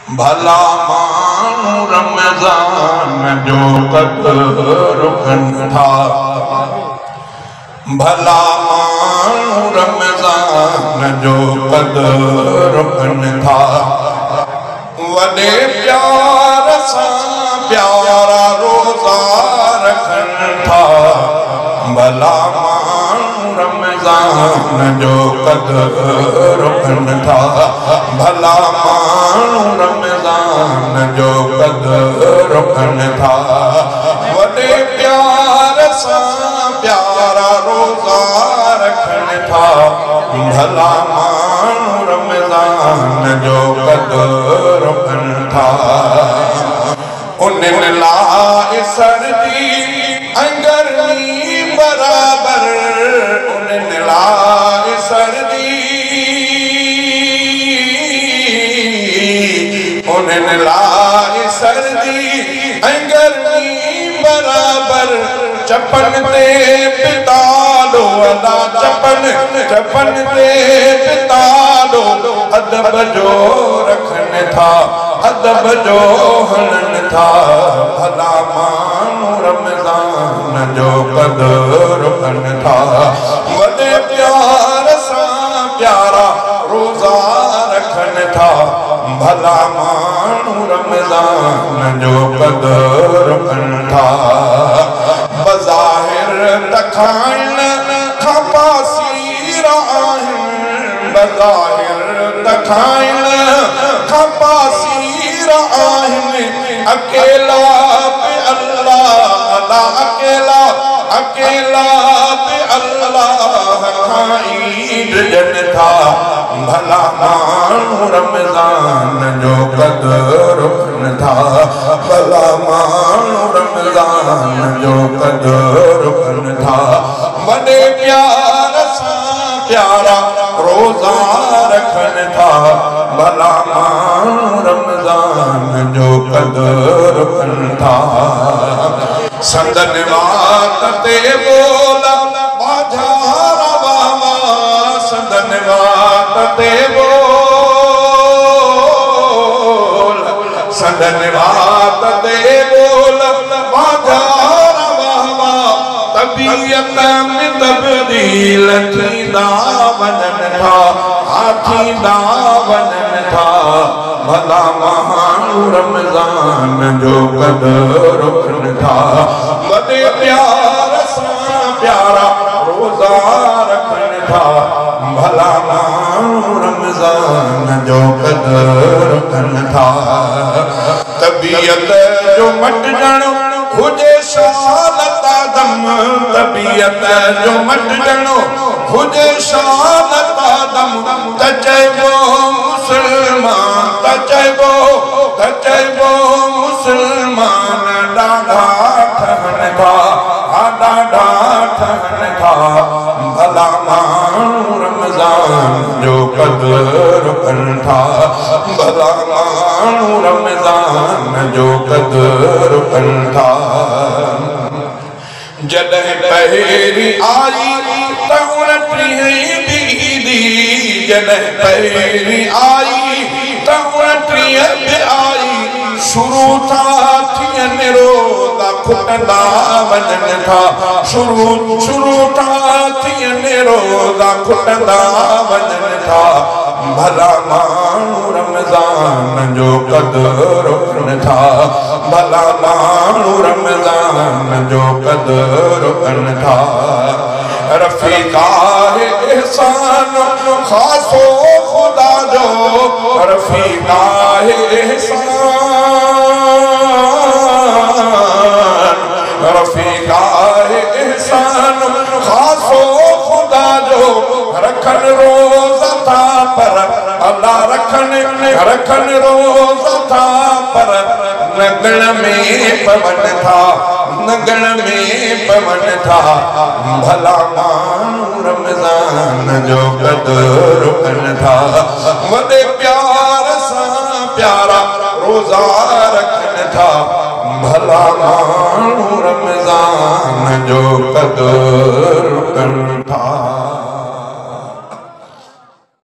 भला माण्हू रमज़ान जो क़द्र कनि था। भला माण्हू रमज़ान जो क़द्र कनि था। वॾे प्यार सां प्यारा रोज़ा रखनि था। भला माण्हू रमज़ान जो क़द्र कनि था। भला माण्हू रमज़ान जो क़द्र कनि था। वॾे प्यार सां प्यारा रोज़ा रखनि था। भला माण्हू रमज़ान जो क़द्र कनि था। उन्हनि लाइ सर्दी ऐं गर्मी बराबर। उन्हनि लाइ सर्दी उन्हनि लाइ सर्दी ऐं गर्मी बराबर। चपन ते बितालो अदा चपन ते बितालो। अदब जो रखनि था। अदब जो हलनि था। भला माण्हू रमज़ान जो क़द्र कनि था। वॾे प्यार सां प्यारा रोज़ा रखनि था। भला माण्हू रमज़ान जो क़द्र कनि था। बज़ाहिर त खाइण खां पासीर आहिनि। बज़ाहिर त खाइण खां पासीर आहिनि। अकेला बि अल्लाह अकेला बि अल्लाह खां ईद ॾियनि था। भला माण्हू रमज़ान जो क़द्र कनि था। भला माण्हू रमज़ान जो क़द्र कनि था। वॾे प्यार सां प्यारा रोज़ा रखनि था। भला माण्हू रमज़ान जो क़द्र कनि था। संदन वात ते बोल बाज़ार बाबा। संदन वात ते बोल संदन वात ते बोल बाज़ार बाबा। तबीयत में तब्दील थींदा वञनि था। थींदा वञनि था। भला माण्हू रमज़ान जो क़द्र कनि था। वॾे प्यार सां प्यारा रोज़ा रखनि था। भला माण्हू रमज़ान जो क़द्र कनि था। तबीयत जो मटजणो हुजे शालता दम। तबीयत जो मटजणो हुजे शालता दम। त चइबो मुसलमान त चइबो मुसलमान ॾाढा ठहनि था। ॾाढा ठहनि था। भला माण्हू रमज़ान जो क़द्र कनि था। भला माण्हू रमज़ान जो क़द्र कनि था। जॾहिं पहिरीं आई त 29 बि ईदी। जॾहिं पहिरीं आई त 29 बि आई। शुरू था थियनि रोज़ा खुटंदा वञनि था। शुरू था थियनि रोज़ा खुटंदा वञनि था। भला माण्हू रमज़ान जो क़द्र कनि था। भला माण्हू रमज़ान जो क़द्र कनि था। रफ़ीक़ा है एहसान ख़ासो ख़ुदा जो। रफ़ीक़ा है एहसान। रफ़ीक़ा है एहसान ख़ासो ख़ुदा जो। रखनि रोज़ा था पर अल्लाह रखनि रोज़ा था पर नगण में पवनि था। नगण में पवनि था। भला माण्हू रमज़ान जो क़द्र कनि था। वॾे प्यार सां प्यारा रोज़ा रखनि था। भला माण्हू रमज़ान जो क़द्र कनि था।